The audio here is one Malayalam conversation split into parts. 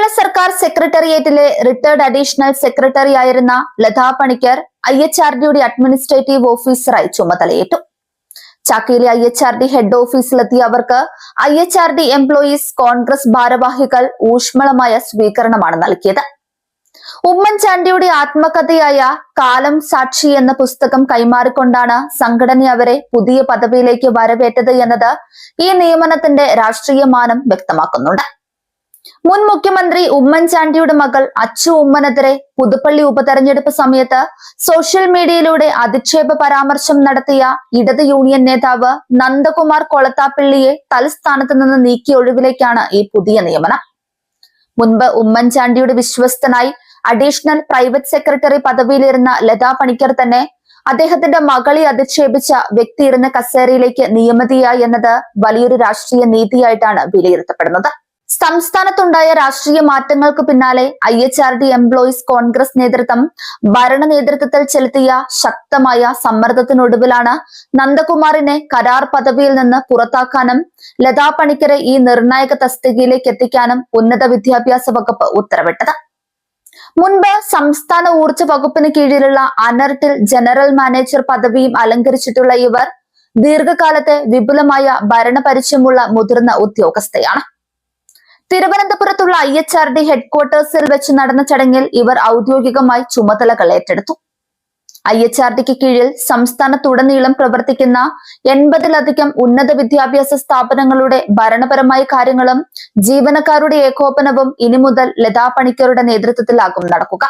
കേരള സർക്കാർ സെക്രട്ടേറിയറ്റിലെ റിട്ടയർഡ് അഡീഷണൽ സെക്രട്ടറി ആയിരുന്ന ലതാ പണിക്കർ IHRDയുടെ അഡ്മിനിസ്ട്രേറ്റീവ് ഓഫീസറായി ചുമതലയേറ്റു. ചാക്കയിലെ IHRD ഹെഡ് ഓഫീസിലെത്തിയ അവർക്ക് IHRD എംപ്ലോയീസ് കോൺഗ്രസ് ഭാരവാഹികൾ ഊഷ്മളമായ സ്വീകരണമാണ് നൽകിയത്. ഉമ്മൻചാണ്ടിയുടെ ആത്മകഥയായ കാലം സാക്ഷി എന്ന പുസ്തകം കൈമാറിക്കൊണ്ടാണ് സംഘടന അവരെ പുതിയ പദവിയിലേക്ക് വരവേറ്റത് എന്നത് ഈ നിയമനത്തിന്റെ രാഷ്ട്രീയ മാനം വ്യക്തമാക്കുന്നുണ്ട്. മുൻ മുഖ്യമന്ത്രി ഉമ്മൻചാണ്ടിയുടെ മകൾ അച്ചു ഉമ്മനെതിരെ പുതുപ്പള്ളി ഉപതെരഞ്ഞെടുപ്പ് സമയത്ത് സോഷ്യൽ മീഡിയയിലൂടെ അധിക്ഷേപ പരാമർശം നടത്തിയ ഇടത് യൂണിയൻ നേതാവ് നന്ദകുമാർ കൊളത്താപ്പള്ളിയെ തലസ്ഥാനത്ത് നിന്ന് നീക്കിയ ഒഴിവിലേക്കാണ് ഈ പുതിയ നിയമനം. മുൻപ് ഉമ്മൻചാണ്ടിയുടെ വിശ്വസ്തനായി അഡീഷണൽ പ്രൈവറ്റ് സെക്രട്ടറി പദവിയിലിരുന്ന ലതാ പണിക്കർ തന്നെ അദ്ദേഹത്തിന്റെ മകളെ അധിക്ഷേപിച്ച വ്യക്തിയിരുന്ന കസേരയിലേക്ക് നിയമിതയായി എന്നത് വലിയൊരു രാഷ്ട്രീയ നീതിയായിട്ടാണ് വിലയിരുത്തപ്പെടുന്നത്. സംസ്ഥാനത്തുണ്ടായ രാഷ്ട്രീയ മാറ്റങ്ങൾക്ക് പിന്നാലെ IHRD എംപ്ലോയീസ് കോൺഗ്രസ് നേതൃത്വം ഭരണ നേതൃത്വത്തിൽ ചെലുത്തിയ ശക്തമായ സമ്മർദ്ദത്തിനൊടുവിലാണ് നന്ദകുമാറിനെ കരാർ പദവിയിൽ നിന്ന് പുറത്താക്കാനും ലതാ പണിക്കരെ ഈ നിർണായക തസ്തികയിലേക്ക് എത്തിക്കാനും ഉന്നത വിദ്യാഭ്യാസ വകുപ്പ് ഉത്തരവിട്ടത്. മുൻപ് സംസ്ഥാന ഊർജ്ജ വകുപ്പിന് കീഴിലുള്ള അനർട്ടിൽ ജനറൽ മാനേജർ പദവിയും അലങ്കരിച്ചിട്ടുള്ള ഇവർ ദീർഘകാലത്തെ വിപുലമായ ഭരണപരിചയമുള്ള മുതിർന്ന ഉദ്യോഗസ്ഥയാണ്. തിരുവനന്തപുരത്തുള്ള IHRD ഹെഡ്ക്വാർട്ടേഴ്സിൽ വെച്ച് നടന്ന ചടങ്ങിൽ ഇവർ ഔദ്യോഗികമായി ചുമതലകൾ ഏറ്റെടുത്തു. IHRDക്ക് കീഴിൽ സംസ്ഥാനത്തുടനീളം പ്രവർത്തിക്കുന്ന 80ലധികം ഉന്നത വിദ്യാഭ്യാസ സ്ഥാപനങ്ങളുടെ ഭരണപരമായ കാര്യങ്ങളും ജീവനക്കാരുടെ ഏകോപനവും ഇനി മുതൽ ലതാ പണിക്കരുടെ നേതൃത്വത്തിലാകും നടക്കുക.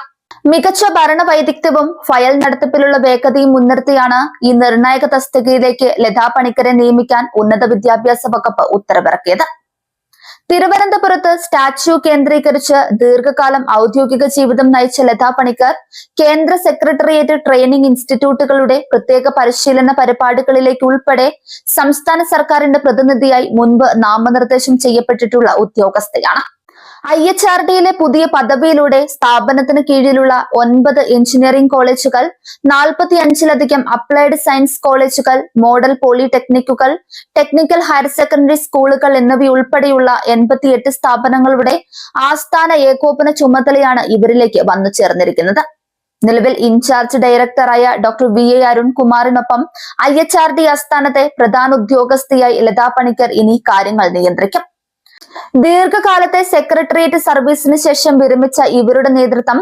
മികച്ച ഭരണ വൈദഗ്ധ്യവും ഫയൽ നടത്തിപ്പിലുള്ള വേഗതയും മുൻനിർത്തിയാണ് ഈ നിർണായക തസ്തികയിലേക്ക് ലതാ പണിക്കരെ നിയമിക്കാൻ ഉന്നത വിദ്യാഭ്യാസ വകുപ്പ് ഉത്തരവിറക്കിയത്. തിരുവനന്തപുരത്ത് സ്റ്റാച്യു കേന്ദ്രീകരിച്ച് ദീർഘകാലം ഔദ്യോഗിക ജീവിതം നയിച്ച ലതാ പണിക്കർ കേന്ദ്ര സെക്രട്ടേറിയറ്റ് ട്രെയിനിംഗ് ഇൻസ്റ്റിറ്റ്യൂട്ടുകളുടെ പ്രത്യേക പരിശീലന പരിപാടികളിലേക്ക് ഉൾപ്പെടെ സംസ്ഥാന സർക്കാരിന്റെ പ്രതിനിധിയായി മുൻപ് നാമനിർദ്ദേശം ചെയ്യപ്പെട്ടിട്ടുള്ള ഉദ്യോഗസ്ഥയാണ്. IHRDയിലെ പുതിയ പദവിയിലൂടെ സ്ഥാപനത്തിന് കീഴിലുള്ള 9 എഞ്ചിനീയറിംഗ് കോളേജുകൾ, 45ലധികം അപ്ലൈഡ് സയൻസ് കോളേജുകൾ, മോഡൽ പോളിടെക്നിക്കുകൾ, ടെക്നിക്കൽ ഹയർ സെക്കൻഡറി സ്കൂളുകൾ എന്നിവയുൾപ്പെടെയുള്ള 88 സ്ഥാപനങ്ങളുടെ ആസ്ഥാന ഏകോപന ചുമതലയാണ് ഇവരിലേക്ക് വന്നു ചേർന്നിരിക്കുന്നത്. നിലവിൽ ഇൻചാർജ് ഡയറക്ടറായ ഡോക്ടർ VA അരുൺകുമാറിനൊപ്പം IHRD ആസ്ഥാനത്തെ പ്രധാന ഉദ്യോഗസ്ഥയായി ലതാ പണിക്കർ ഇനി കാര്യങ്ങൾ നിയന്ത്രിക്കും. ദീർഘകാലത്തെ സെക്രട്ടേറിയറ്റ് സർവീസിന് ശേഷം വിരമിച്ച ഇവരുടെ നേതൃത്വം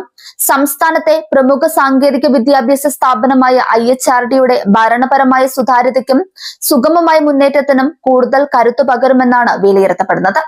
സംസ്ഥാനത്തെ പ്രമുഖ സാങ്കേതിക വിദ്യാഭ്യാസ സ്ഥാപനമായ IHRDയുടെ ഭരണപരമായ സുതാര്യതയ്ക്കും സുഗമമായ മുന്നേറ്റത്തിനും കൂടുതൽ കരുത്തു പകരുമെന്നാണ് വിലയിരുത്തപ്പെടുന്നത്.